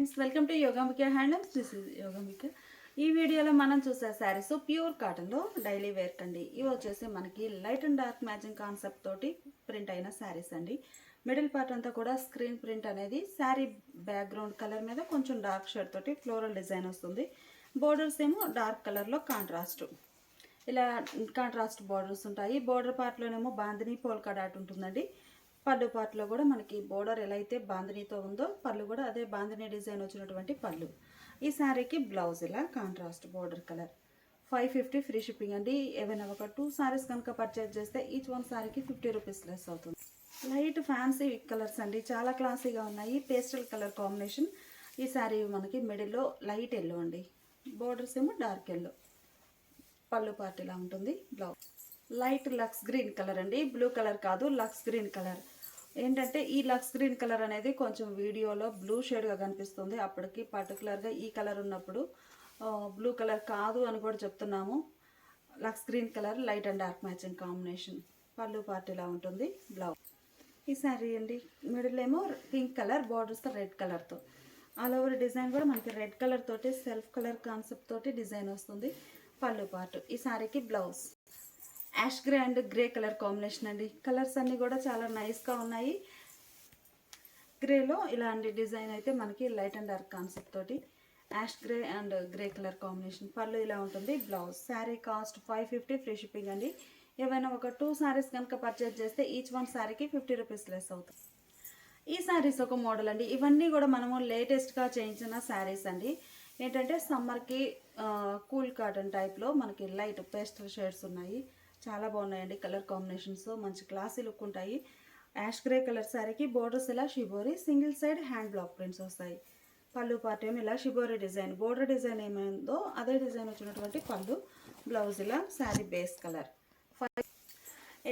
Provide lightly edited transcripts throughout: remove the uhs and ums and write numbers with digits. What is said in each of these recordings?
Friends, welcome to Yogambika handlooms. This is Yogambika. ఈ వీడియోలో మనం చూసే శారీస్ ప్యూర్ కాటన్లో డైలీ వేర్ కండి. ఇవి వచ్చేసి మనకి light and dark matching concept తోటి ప్రింట్ అయిన శారీస్ అండి. మిడిల్ పార్ట్ అంతా కూడా స్క్రీన్ ప్రింట్ అనేది శారీ బ్యాక్గ్రౌండ్ కలర్ మీద కొంచెం డార్క్ షేడ్ తోటి ఫ్లోరల్ డిజైన్ వస్తుంది. బోర్డర్స్ ఏమో డార్క్ కలర్లో కాంట్రాస్ట్, ఇలా కాంట్రాస్ట్ బోర్డర్స్ ఉంటాయి. బోర్డర్ పార్ట్లోనేమో బాందిని పోల్కా డాట్ ఉంటుందండి. పళ్ళు పార్ట్లో కూడా మనకి బోర్డర్ ఎలా అయితే బాందినీతో ఉందో పళ్ళు కూడా అదే బాందినీ డిజైన్ వచ్చినటువంటి పళ్ళు. ఈ శారీకి బ్లౌజ్ ఇలా contrast border colour. 550 free shipping అండి. ఏవైనా ఒక 2 శారీస్ కనుక పర్చేజ్ చేస్తే ఈచ్ వన్ శారీకి 50 రూపీస్ లెస్ అవుతుంది. లైట్ ఫ్యాన్సీ కలర్స్ అండి, చాలా క్లాసీగా ఉన్నాయి. Pastel colour combination. ఈ శారీ మనకి మిడిల్లో లైట్ ఎల్లో అండి, బోర్డర్స్ ఏమో డార్క్ ఎల్లో. పళ్ళు పార్ట్ ఇలా ఉంటుంది. Blouse light lux green colour అండి, బ్లూ కలర్ కాదు, లక్స్ గ్రీన్ కలర్. ఏంటంటే ఈ లక్స్ గ్రీన్ కలర్ అనేది కొంచెం వీడియోలో బ్లూ షేడ్గా కనిపిస్తుంది. అప్పటికి పర్టికులర్గా ఈ కలర్ ఉన్నప్పుడు బ్లూ కలర్ కాదు అని కూడా చెప్తున్నాము. Lux green colour light and dark matching combination. పళ్ళు పార్ట్ ఇలా ఉంటుంది. బ్లౌజ్ ఈ శారీ అండి, మిడిల్ ఏమో పింక్ కలర్, బార్డర్స్ రెడ్ కలర్తో. ఆల్ ఓవర్ డిజైన్ కూడా మనకి రెడ్ కలర్ తోటి సెల్ఫ్ కలర్ కాన్సెప్ట్ తోటి డిజైన్ వస్తుంది. పళ్ళు పార్ట్. ఈ శారీకి blouse ash grey and grey colour combination అండి. కలర్స్ అన్నీ కూడా చాలా నైస్గా ఉన్నాయి. గ్రేలో ఇలాంటి డిజైన్ అయితే మనకి లైట్ అండ్ డార్క్ కాన్సెప్ట్ తోటి ash grey and grey colour combination. పళ్ళు ఇలా ఉంటుంది. Blouse. Sari cost 550 free shipping అండి. ఏవైనా ఒక 2 శారీస్ కనుక పర్చేజ్ చేస్తే ఈచ్ వన్ శారీకి 50 రూపీస్ లెస్ అవుతుంది. ఈ శారీస్ ఒక మోడల్ అండి. ఇవన్నీ కూడా మనము లేటెస్ట్గా చేయించిన శారీస్ అండి. ఏంటంటే సమ్మర్కి కూల్ కాటన్ టైప్లో మనకి లైట్ పేస్టల్ షేడ్స్ ఉన్నాయి. చాలా బాగున్నాయండి. కలర్ కాంబినేషన్స్ మంచి క్లాసీ లుక్ ఉంటాయి. యాష్ గ్రే కలర్ శారీకి బోర్డర్స్ ఇలా shibori, single side hand block prints వస్తాయి. పళ్ళు పార్ట్ ఏమో ఇలా షిబోరి డిజైన్, బోర్డర్ డిజైన్ ఏమైందో అదే డిజైన్ వచ్చినటువంటి పళ్ళు. బ్లౌజ్ ఇలా శారీ బేస్ కలర్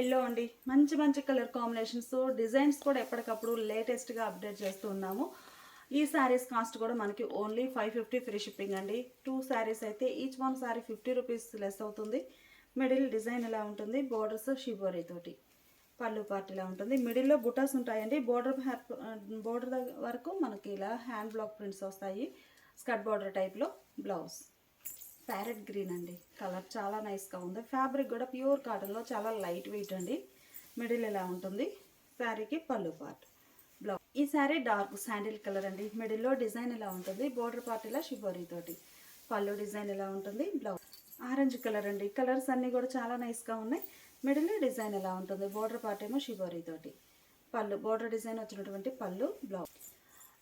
ఎల్లో అండి. మంచి మంచి కలర్ కాంబినేషన్స్, డిజైన్స్ కూడా ఎప్పటికప్పుడు లేటెస్ట్గా అప్డేట్ చేస్తూ ఉన్నాము. ఈ శారీస్ కాస్ట్ కూడా మనకి ఓన్లీ 550 ఫ్రీ షిప్పింగ్ అండి. 2 శారీస్ అయితే each one sari 50 rupees less అవుతుంది. మిడిల్ డిజైన్ ఇలా ఉంటుంది. బోర్డర్స్ షిబోరీ తోటి. పళ్ళు పార్ట్ ఇలా ఉంటుంది. మిడిల్లో బుటాస్ ఉంటాయండి. బోర్డర్ వరకు మనకి ఇలా హ్యాండ్ బ్లాక్ ప్రింట్స్ వస్తాయి. స్కర్ట్ బోర్డర్ టైప్లో. బ్లౌజ్ ప్యారెట్ గ్రీన్ అండి. కలర్ చాలా నైస్గా ఉంది. ఫ్యాబ్రిక్ కూడా ప్యూర్ కాటన్లో చాలా లైట్ వెయిట్ అండి. మిడిల్ ఇలా ఉంటుంది. శారీకి పళ్ళు పార్ట్. బ్లౌజ్. ఈ శారీ డార్క్ శాండిల్ కలర్ అండి. మిడిల్లో డిజైన్ ఇలా ఉంటుంది. బోర్డర్ పార్ట్ ఇలా షిబోరీ తోటి. పళ్ళు డిజైన్ ఇలా ఉంటుంది. బ్లౌజ్ ఆరెంజ్ కలర్ అండి. కలర్స్ అన్నీ కూడా చాలా నైస్గా ఉన్నాయి. మిడిల్ డిజైన్ ఎలా ఉంటుంది. బోర్డర్ పార్ట్ ఏమో షిబోరీ తోటి. పళ్ళు బోర్డర్ డిజైన్ వచ్చినటువంటి పళ్ళు. బ్లౌజ్.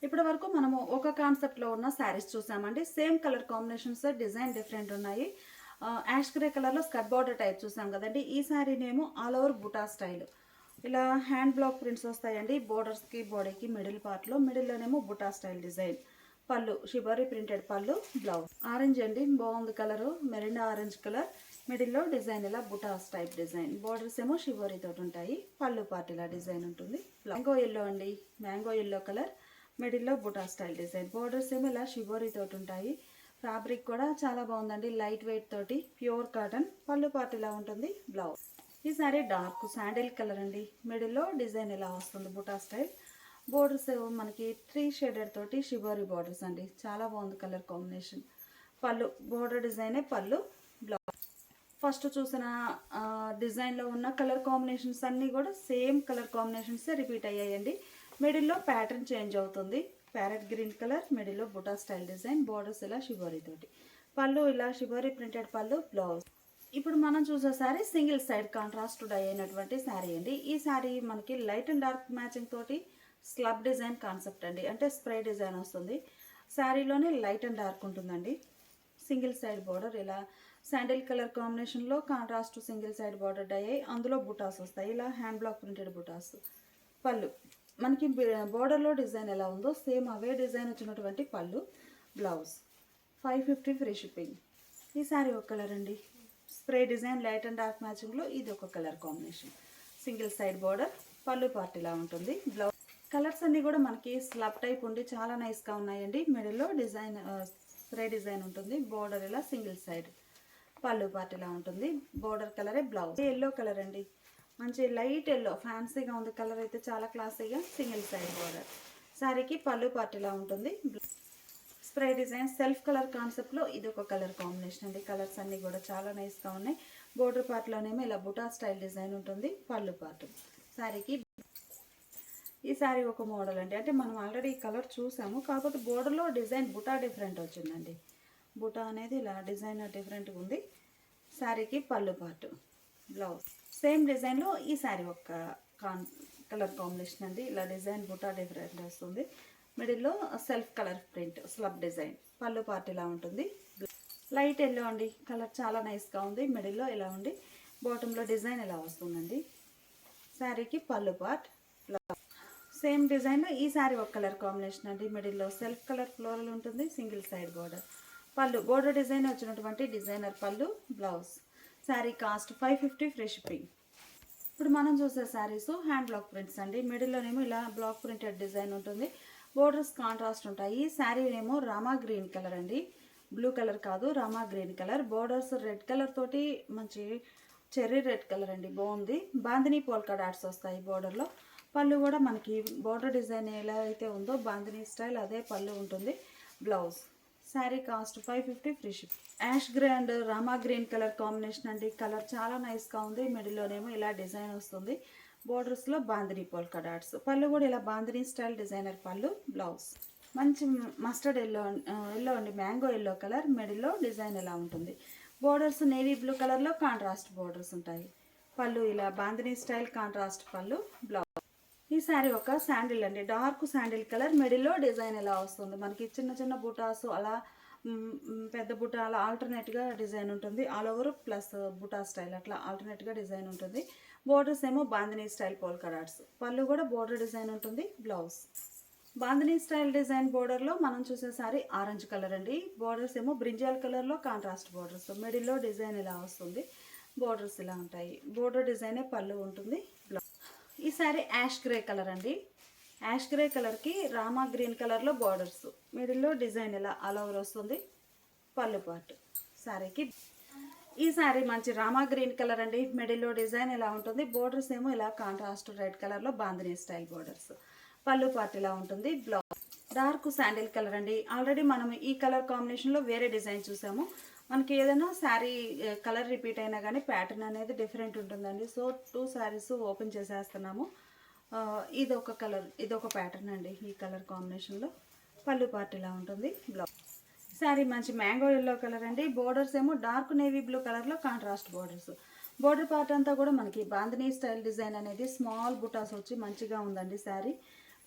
ఇప్పటి వరకు మనము ఒక కాన్సెప్ట్లో ఉన్న శారీస్ చూసామండి. Same colour combinations, design different ఉన్నాయి. యాష్ గ్రే కలర్లో స్కర్ట్ బార్డర్ టైప్ చూసాం కదండి. ఈ శారీనేమో ఆల్ ఓవర్ బుటా స్టైల్. ఇలా హ్యాండ్ బ్లాక్ ప్రింట్స్ వస్తాయండి. బోర్డర్స్కి బాడీకి మిడిల్ పార్ట్లో. మిడిల్లోనేమో బుటా స్టైల్ డిజైన్. పళ్ళు షిబోరీ ప్రింటెడ్ పళ్ళు. బ్లౌజ్ ఆరెంజ్ అండి, బాగుంది కలరు. Marina orange colour. మిడిల్లో డిజైన్ ఇలా బుటాస్ టైప్ డిజైన్. బోర్డర్స్ ఏమో షిబోరీ తోటి ఉంటాయి. పళ్ళు పార్ట్ ఇలా డిజైన్ ఉంటుంది. మ్యాంగో ఎల్లో అండి, మ్యాంగో ఎల్లో కలర్. మిడిల్లో బుటా స్టైల్ డిజైన్. బోర్డర్స్ ఏమో ఇలా షిబోరీ తోటి ఉంటాయి. ఫ్యాబ్రిక్ కూడా చాలా బాగుందండి, లైట్ వెయిట్ తోటి, ప్యూర్ కాటన్. పళ్ళు పార్ట్ ఇలా ఉంటుంది. బ్లౌజ్. ఈ సారీ డార్క్ శాండిల్ కలర్ అండి. మిడిల్లో డిజైన్ ఇలా వస్తుంది బుటా స్టైల్. బోర్డర్స్ మనకి 3 షేడెడ్ తోటి షిబోరీ బోర్డర్స్ అండి. చాలా బాగుంది కలర్ కాంబినేషన్. పళ్ళు బోర్డర్ డిజైనే పళ్ళు. బ్లౌజ్. ఫస్ట్ చూసిన డిజైన్లో ఉన్న కలర్ కాంబినేషన్స్ అన్నీ కూడా సేమ్ కలర్ కాంబినేషన్సే రిపీట్ అయ్యాయండి. మిడిల్లో ప్యాటర్న్ చేంజ్ అవుతుంది. Parrot green colour. మిడిల్లో బుటా స్టైల్ డిజైన్. బోర్డర్స్ ఇలా షిబోరీ తోటి. పళ్ళు ఇలా షిబోరీ ప్రింటెడ్ పళ్ళు. బ్లౌజ్. ఇప్పుడు మనం చూసే sari single side contrast dye అయినటువంటి శారీ అండి. ఈ శారీ మనకి లైట్ అండ్ డార్క్ మ్యాచింగ్ తోటి స్లబ్ డిజైన్ కాన్సెప్ట్ అండి. అంటే స్ప్రే డిజైన్ వస్తుంది. శారీలోనే లైట్ అండ్ డార్క్ ఉంటుందండి. సింగిల్ సైడ్ బార్డర్ ఇలా శాండిల్ కలర్ కాంబినేషన్లో contrast single side border dye అయ్యి అందులో బుటాస్ వస్తాయి. ఇలా హ్యాండ్ బ్లాక్ ప్రింటెడ్ బుటాస్. పళ్ళు మనకి బార్డర్లో డిజైన్ ఎలా ఉందో సేమ్ అవే డిజైన్ వచ్చినటువంటి పళ్ళు. బ్లౌజ్. 550 free shipping. ఈ శారీ ఒక కలర్ అండి. Spray design light and dark మ్యాచింగ్లో ఇది ఒక colour combination. Single side border. పళ్ళు పార్ట్ ఇలా ఉంటుంది. బ్లౌజ్. కలర్స్ అన్నీ కూడా మనకి స్లబ్ టైప్ ఉండి చాలా నైస్గా ఉన్నాయండి. మిడిల్లో డిజైన్ స్ప్రే డిజైన్ ఉంటుంది. బోర్డర్ ఇలా సింగిల్ సైడ్. పళ్ళు పార్ట్ ఇలా ఉంటుంది. బోర్డర్ కలరే. బ్లౌజ్ ఎల్లో కలర్ అండి. మంచి లైట్ ఎల్లో, ఫ్యాన్సీగా ఉంది కలర్ అయితే, చాలా క్లాసీగా. Single side border. శారీకి పళ్ళు పార్ట్ ఇలా ఉంటుంది. స్ప్రే డిజైన్ సెల్ఫ్ కలర్ కాన్సెప్ట్లో ఇది ఒక కలర్ కాంబినేషన్ అండి. కలర్స్ అన్నీ కూడా చాలా నైస్గా ఉన్నాయి. బోర్డర్ పార్ట్లోనేమో ఇలా బుటా స్టైల్ డిజైన్ ఉంటుంది. పళ్ళు పార్ట్ శారీకి. ఈ శారీ ఒక మోడల్ అండి. అంటే మనం ఆల్రెడీ ఈ కలర్ చూసాము, కాకపోతే బోర్డర్లో డిజైన్ బుటా డిఫరెంట్ వచ్చిందండి. బుటా అనేది ఇలా డిజైన్ డిఫరెంట్గా ఉంది. శారీకి పళ్ళు పార్ట్, బ్లౌజ్ సేమ్ డిజైన్లో ఈ శారీ ఒక కలర్ కాంబినేషన్ అండి. ఇలా డిజైన్ బుటా డిఫరెంట్ వస్తుంది. మిడిల్లో self colour print slub design. పళ్ళు పార్ట్ ఇలా ఉంటుంది. లైట్ ఎల్లో అండి. కలర్ చాలా నైస్గా ఉంది. మిడిల్లో ఇలా ఉండి బాటంలో డిజైన్ ఇలా వస్తుందండి. శారీకి పళ్ళు పార్ట్, సేమ్ డిజైన్లో ఈ శారీ ఒక కలర్ కాంబినేషన్ అండి. మిడిల్లో సెల్ఫ్ కలర్ ఫ్లోరల్ ఉంటుంది. Single side border. పళ్ళు బోర్డర్ డిజైన్ వచ్చినటువంటి డిజైనర్ పళ్ళు, blouse. Sari cost 550 free shipping. ఇప్పుడు మనం చూసే శారీస్ హ్యాండ్ బ్లాక్ ప్రింట్స్ అండి. మిడిల్లోనేమో ఇలా బ్లాక్ ప్రింటెడ్ డిజైన్ ఉంటుంది. బోర్డర్స్ కాంట్రాస్ట్ ఉంటాయి. శారీ ఏమో రామా గ్రీన్ కలర్ అండి. బ్లూ కలర్ కాదు, Rama green colour. Borders red colour తోటి మంచి చెర్రీ రెడ్ కలర్ అండి. బాగుంది. బాందినీ పోల్కా డాట్స్ వస్తాయి బోర్డర్లో. పళ్ళు కూడా మనకి బోర్డర్ డిజైన్ ఎలా అయితే ఉందో బాందినీ స్టైల్ అదే పళ్ళు ఉంటుంది. Blouse. Sari cost 550 free ship. Ash grey and రామా గ్రీన్ కలర్ కాంబినేషన్ అండి. కలర్ చాలా నైస్గా ఉంది. మిడిల్లోనేమో ఇలా డిజైన్ వస్తుంది. బోర్డర్స్లో బాందినీ పోల్కా డాట్స్. పళ్ళు కూడా ఇలా బాందినీ స్టైల్ డిజైనర్ పళ్ళు, బ్లౌజ్. మంచి మస్టర్డ్ ఎల్లో అండి. Mango yellow colour. మిడిల్లో డిజైన్ ఎలా ఉంటుంది. బోర్డర్స్ నేవీ బ్లూ కలర్లో కాంట్రాస్ట్ బోర్డర్స్ ఉంటాయి. పళ్ళు ఇలా బాందినీ స్టైల్ కాంట్రాస్ట్ పళ్ళు, బ్లౌజ్. ఈ శారీ ఒక శాండిల్ అండి. Dark sandal colour. మిడిల్లో డిజైన్ ఎలా వస్తుంది. మనకి చిన్న చిన్న బుటాస్ అలా పెద్ద బుటా అలా ఆల్టర్నేట్గా డిజైన్ ఉంటుంది. ఆల్ ఓవర్ ప్లస్ బుటా స్టైల్ అట్లా ఆల్టర్నేట్గా డిజైన్ ఉంటుంది. బోర్డర్స్ ఏమో బాందినీ స్టైల్ పోల్కా డాట్స్. పళ్ళు కూడా బోర్డర్ డిజైన్ ఉంటుంది. బ్లౌజ్. బాందినీ స్టైల్ డిజైన్ బోర్డర్లో మనం చూసే సారీ ఆరెంజ్ కలర్ అండి. బోర్డర్స్ ఏమో బ్రింజాల్ కలర్లో కాంట్రాస్ట్ బోర్డర్స్. మిడిల్లో డిజైన్ ఇలా వస్తుంది. బోర్డర్స్ ఇలా ఉంటాయి. బోర్డర్ డిజైనే పళ్ళు ఉంటుంది. బ్లౌజ్. ఈ సారీ యాష్ గ్రే కలర్ అండి. యాష్ గ్రే కలర్కి రామా గ్రీన్ కలర్లో బార్డర్స్. మిడిల్లో డిజైన్ ఇలా ఆల్ ఓవర్ వస్తుంది. పళ్ళు పార్ట్. శారీకి ఈ శారీ మంచి రామా గ్రీన్ కలర్ అండి. మిడిల్లో డిజైన్ ఇలా ఉంటుంది. బోర్డర్స్ ఏమో ఇలా కాంట్రాస్ట్ రెడ్ కలర్లో బాందినీ స్టైల్ బోర్డర్స్. పళ్ళు పార్ట్ ఇలా ఉంటుంది. బ్లౌజ్. డార్క్ శాండిల్ కలర్ అండి. ఆల్రెడీ మనం ఈ కలర్ కాంబినేషన్లో వేరే డిజైన్ చూసాము. మనకి ఏదైనా శారీ కలర్ రిపీట్ అయినా కానీ ప్యాటర్న్ అనేది డిఫరెంట్ ఉంటుందండి. సో 2 శారీస్ ఓపెన్ చేసేస్తున్నాము. ఇదొక కలర్, ఇదొక ప్యాటర్న్ అండి. ఈ కలర్ కాంబినేషన్లో పళ్ళు పార్ట్ ఇలా ఉంటుంది. బ్లౌజ్. శారీ మంచి మ్యాంగో ఎల్లో కలర్ అండి. బోర్డర్స్ ఏమో డార్క్ నేవీ బ్లూ కలర్లో కాంట్రాస్ట్ బోర్డర్స్. బోర్డర్ పార్ట్ అంతా కూడా మనకి బాందినీ స్టైల్ డిజైన్ అనేది స్మాల్ బుటాస్ వచ్చి మంచిగా ఉందండి శారీ.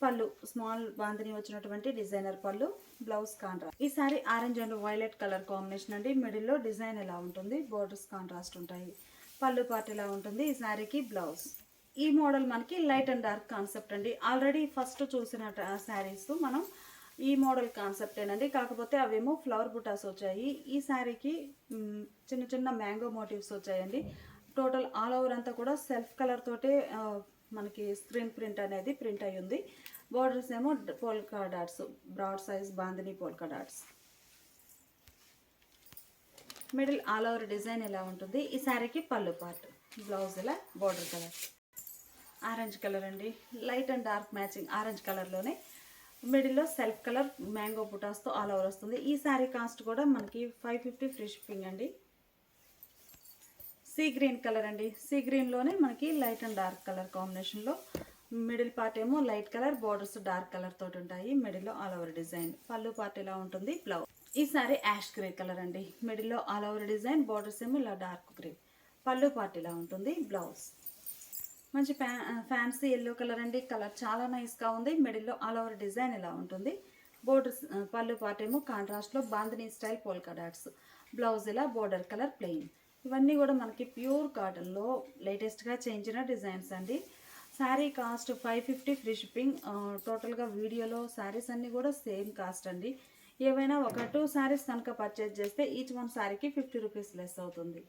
పళ్ళు స్మాల్ బాందినీ వచ్చినటువంటి డిజైనర్ పళ్ళు, బ్లౌజ్ కాంట్రాస్ట్. ఈ sari orange and violet colour combination అండి. మిడిల్లో డిజైన్ ఎలా ఉంటుంది. బోర్డర్స్ కాంట్రాస్ట్ ఉంటాయి. పళ్ళు పార్ట్ ఇలా ఉంటుంది. ఈ శారీకి బ్లౌజ్. ఈ మోడల్ మనకి లైట్ అండ్ డార్క్ కాన్సెప్ట్ అండి. ఆల్రెడీ ఫస్ట్ చూసిన శారీస్ మనం ఈ మోడల్ కాన్సెప్టేనండి. కాకపోతే అవేమో ఫ్లవర్ బుటాస్ వచ్చాయి. ఈ శారీకి చిన్న చిన్న మ్యాంగో మోటివ్స్ వచ్చాయండి. టోటల్ ఆల్ ఓవర్ అంతా కూడా సెల్ఫ్ కలర్ తోటే మనకి స్క్రీన్ ప్రింట్ అనేది ప్రింట్ అయ్యి ఉంది. బోర్డర్స్ ఏమో polka dots, broad size bandhani polka dots. Middle all over design ఎలా ఉంటుంది. ఈ శారీకి పళ్ళు పార్ట్, బ్లౌజ్ ఇలా బోర్డర్ కలర్. ఆరెంజ్ కలర్ అండి. Light and dark matching orange కలర్లోనే మిడిల్లో సెల్ఫ్ కలర్ మ్యాంగో బుటాస్తో ఆల్ ఓవర్ వస్తుంది. ఈ శారీ కాస్ట్ కూడా మనకి 550 ఫ్రీ షిప్పింగ్ అండి. సీ గ్రీన్ కలర్ అండి. సీ గ్రీన్లోనే మనకి లైట్ అండ్ డార్క్ కలర్ కాంబినేషన్లో మిడిల్ పార్ట్ ఏమో light colour, borders dark colour తోటి ఉంటాయి. మిడిల్లో ఆల్ ఓవర్ డిజైన్. పళ్ళు పార్ట్ ఇలా ఉంటుంది. బ్లౌజ్. ఈ సారీ యాష్ గ్రే కలర్ అండి. మిడిల్లో ఆల్ ఓవర్ డిజైన్, బోర్డర్స్ ఏమో ఇలా డార్క్ గ్రే. పళ్ళు పార్ట్ ఇలా ఉంటుంది. బ్లౌజ్. మంచి ఫ్యాన్సీ ఎల్లో కలర్ అండి. కలర్ చాలా నైస్గా ఉంది. మిడిల్లో ఆల్ ఓవర్ డిజైన్ ఇలా ఉంటుంది. బోర్డర్స్ పళ్ళు పార్ట్ ఏమో కాంట్రాస్ట్లో bandhani style polka dots. Blouse ఇలా బోర్డర్ కలర్ ప్లెయిన్. ఇవన్నీ కూడా మనకి ప్యూర్ కాటన్లో లేటెస్ట్గా చేయించిన డిజైన్స్ అండి. Sari cost 550 free shipping. టోటల్గా వీడియోలో శారీస్ అన్నీ కూడా సేమ్ కాస్ట్ అండి. ఏవైనా ఒక 2 శారీస్ కనుక పర్చేజ్ చేస్తే ఈచ్ వన్ శారీకి 50 రూపీస్ లెస్ అవుతుంది.